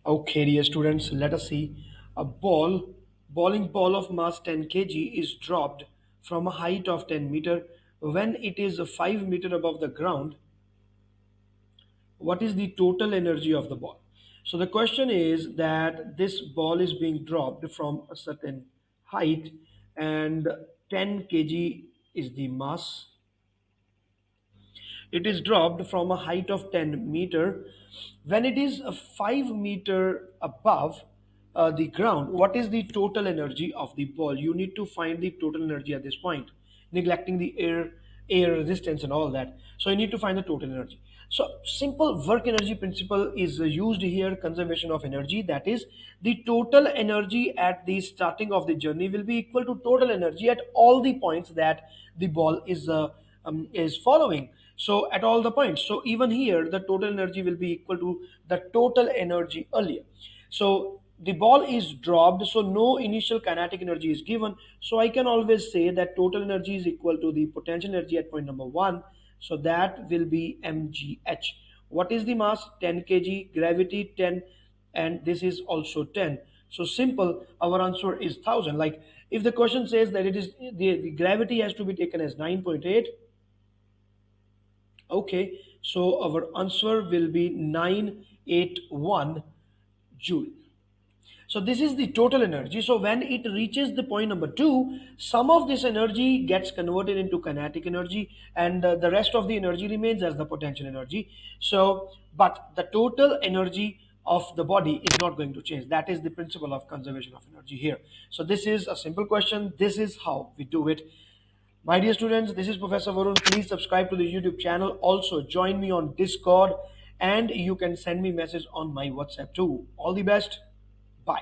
Okay, dear students, let us see. A bowling ball of mass 10 kg is dropped from a height of 10 meter. When it is 5 meter above the ground, what is the total energy of the ball? So the question is that this ball is being dropped from a certain height and 10 kg is the mass. It is dropped from a height of 10 meter. When it is a 5 meter above the ground, what is the total energy of the ball? You need to find the total energy at this point, neglecting the air resistance and all that. So you need to find the total energy. So simple work energy principle is used here, conservation of energy. That is, the total energy at the starting of the journey will be equal to total energy at all the points that the ball is following. So at all the points, so even here the total energy will be equal to the total energy earlier. So the ball is dropped, so no initial kinetic energy is given, so I can always say that total energy is equal to the potential energy at point number 1. So that will be mgh. What is the mass? 10 kg, gravity 10, and this is also 10. So simple, our answer is 1000. Like if the question says that it is the gravity has to be taken as 9.8. Okay, so our answer will be 981 joule. So this is the total energy. So when it reaches the point number 2, some of this energy gets converted into kinetic energy, and the rest of the energy remains as the potential energy. So, but the total energy of the body is not going to change. That is the principle of conservation of energy here. So this is a simple question. This is how we do it. My dear students, this is Professor Varun. Please subscribe to the YouTube channel. Also, join me on Discord, and you can send me message on my WhatsApp too. All the best. Bye.